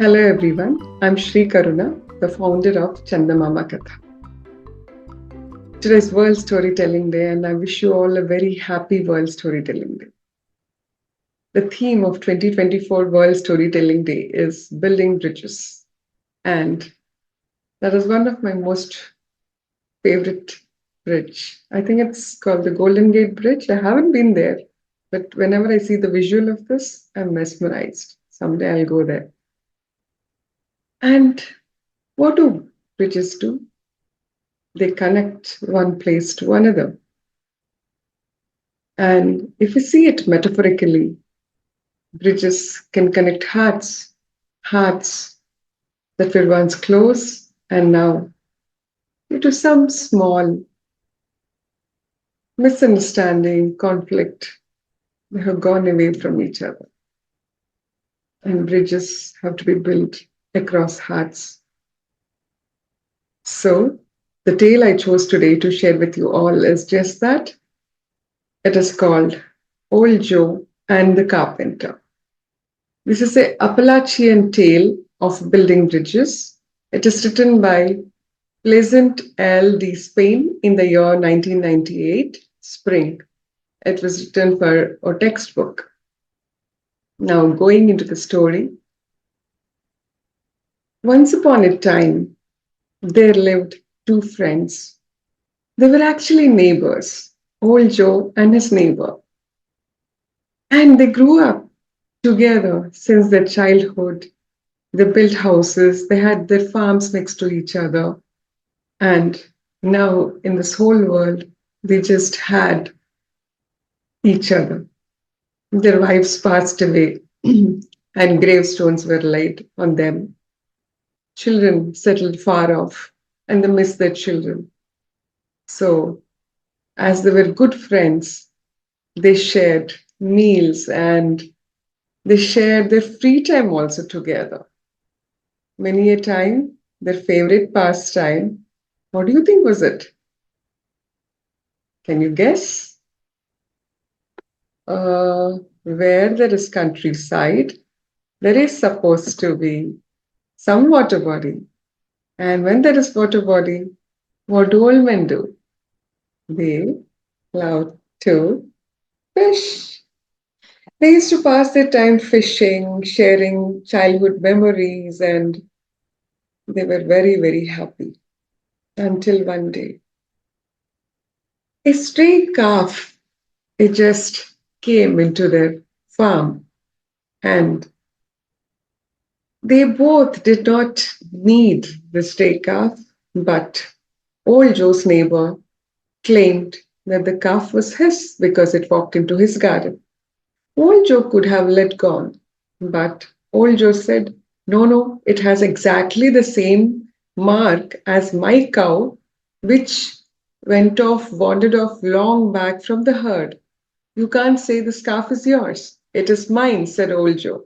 Hello everyone, I'm Sree Karuna, the founder of Chandamama Kathaa. Today's World Storytelling Day and I wish you all a very happy World Storytelling Day. The theme of 2024 World Storytelling Day is building bridges, and that is one of my most favorite bridge. I think it's called the Golden Gate Bridge. I haven't been there, but whenever I see the visual of this, I'm mesmerized. Someday I'll go there. And what do bridges do? They connect one place to another. And if we see it metaphorically, bridges can connect hearts that were once close and now, due to some small misunderstanding, conflict, they have gone away from each other. And bridges have to be built across hearts. So, the tale I chose today to share with you all is just that. It is called Old Joe and the Carpenter. This is an Appalachian tale of building bridges. It is written by Pleasant L. D. Spain in the year 1998, spring. It was written for a textbook. Now, going into the story. Once upon a time, there lived two friends. They were actually neighbors, Old Joe and his neighbor. And they grew up together since their childhood. They built houses, they had their farms next to each other. And now, in this whole world, they just had each other. Their wives passed away, and gravestones were laid on them. Children settled far off, and they missed their children. So, as they were good friends, they shared meals and they shared their free time also together. Many a time, their favorite pastime, what do you think was it? Can you guess? Where there is countryside, there is supposed to be some water body. And when there is water body, what do old men do? They love to fish. They used to pass their time fishing, sharing childhood memories, and they were very, very happy until one day. A stray calf, it just came into their farm, and they both did not need the stray calf, but old Joe's neighbor claimed that the calf was his because it walked into his garden. Old Joe could have let go, but Old Joe said, no, no, it has exactly the same mark as my cow, which wandered off long back from the herd. You can't say the scarf is yours. It is mine, said Old Joe.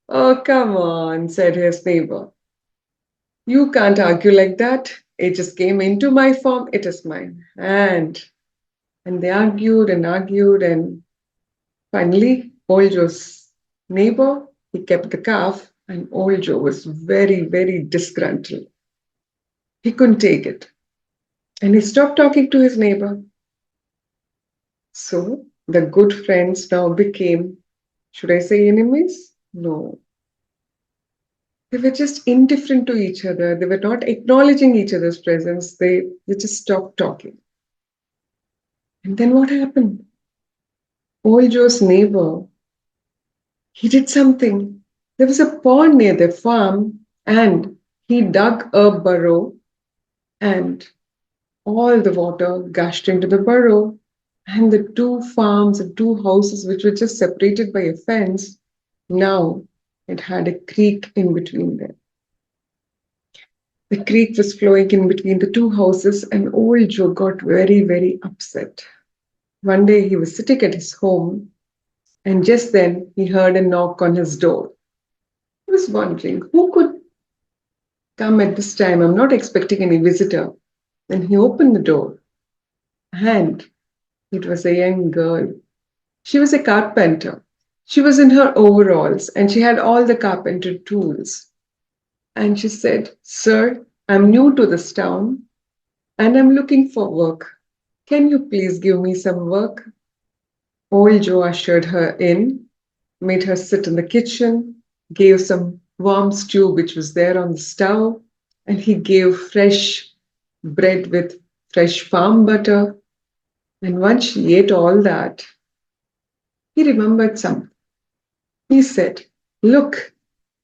Oh, come on, said his neighbor. You can't argue like that. It just came into my farm. It is mine. And they argued, and finally, Old Joe's neighbor, he kept the calf, and Old Joe was very, very disgruntled. He couldn't take it. And he stopped talking to his neighbor. So the good friends now became, should I say enemies? No. They were just indifferent to each other. They were not acknowledging each other's presence. They just stopped talking. And then what happened? Old Joe's neighbor, he did something. There was a pond near their farm, and he dug a burrow, and all the water gushed into the burrow. And the two farms and two houses, which were just separated by a fence, now it had a creek in between them. The creek was flowing in between the two houses, and Old Joe got very, very upset. One day he was sitting at his home, and just then he heard a knock on his door. He was wondering who could come at this time. I'm not expecting any visitor. Then he opened the door, and it was a young girl. She was a carpenter. She was in her overalls, and she had all the carpenter tools. And she said, "Sir, I'm new to this town and I'm looking for work. Can you please give me some work?" Old Joe ushered her in, made her sit in the kitchen, gave some warm stew which was there on the stove, and he gave fresh bread with fresh farm butter. And once she ate all that, he remembered something. He said, "Look,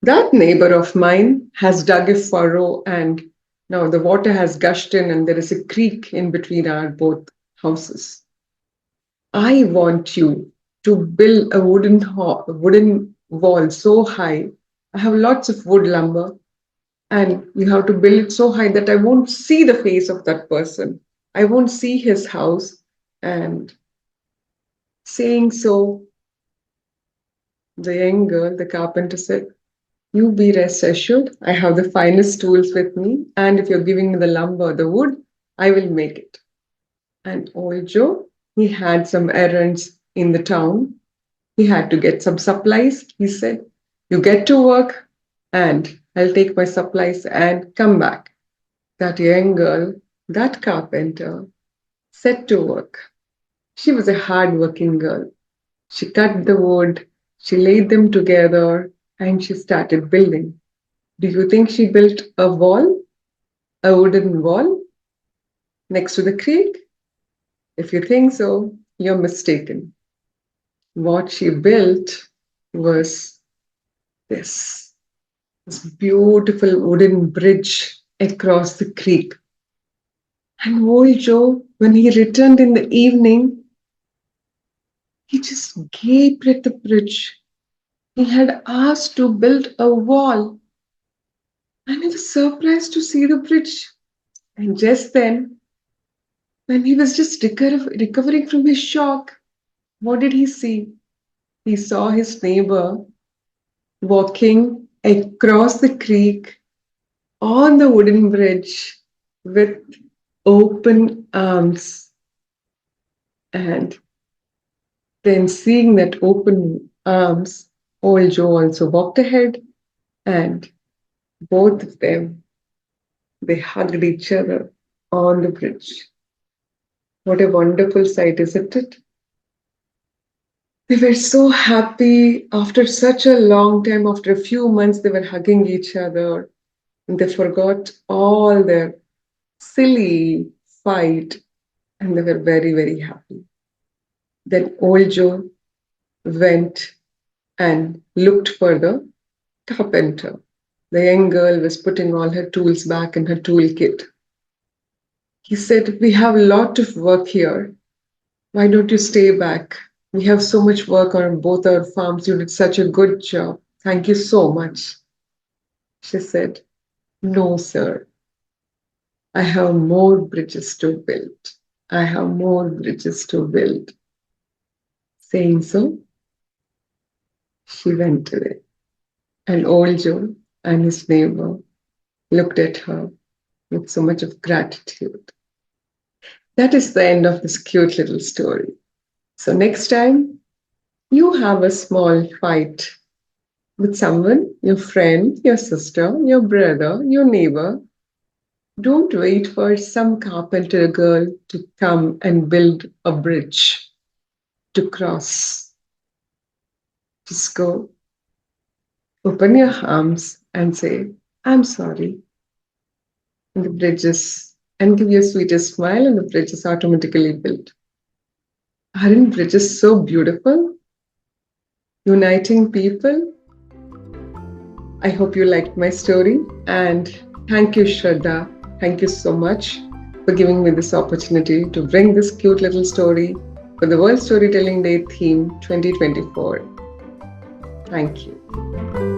that neighbor of mine has dug a furrow and now the water has gushed in and there is a creek in between our both houses. I want you to build a wooden wall so high. I have lots of wood lumber and you have to build it so high that I won't see the face of that person. I won't see his house." And saying so, the young girl, the carpenter, said, "You be rest assured, I have the finest tools with me, and if you're giving me the lumber, the wood, I will make it." And old Joe, he had some errands in the town. He had to get some supplies. He said, "You get to work, and I'll take my supplies and come back." That young girl, that carpenter, set to work. She was a hard-working girl. She cut the wood, she laid them together, and she started building. Do you think she built a wall, a wooden wall, next to the creek? If you think so, you're mistaken. What she built was this, this beautiful wooden bridge across the creek. And old Joe, when he returned in the evening, he just gaped at the bridge. He had asked to build a wall, and he was surprised to see the bridge. And just then, when he was just recovering from his shock, what did he see? He saw his neighbor walking across the creek on the wooden bridge with open arms. And then, seeing that open arms, old Joe also walked ahead, and both of them, they hugged each other on the bridge. What a wonderful sight, isn't it? They were so happy after such a long time. After a few months, they were hugging each other and they forgot all their silly fight and they were very, very happy. Then old Joe went and looked for the carpenter. The young girl was putting all her tools back in her toolkit. He said, "We have a lot of work here. Why don't you stay back? We have so much work on both our farms. You did such a good job. Thank you so much." She said, "No, sir. I have more bridges to build. I have more bridges to build." Saying so, she went away. And old Joe and his neighbor looked at her with so much of gratitude. That is the end of this cute little story. So next time you have a small fight with someone, your friend, your sister, your brother, your neighbor, don't wait for some carpenter girl to come and build a bridge to cross. Just go, open your arms and say, "I'm sorry." And the bridge is, and give your sweetest smile, and the bridge is automatically built. Aren't bridges so beautiful? Uniting people? I hope you liked my story, and thank you, Shraddha. Thank you so much for giving me this opportunity to bring this cute little story for the World Storytelling Day theme 2024. Thank you.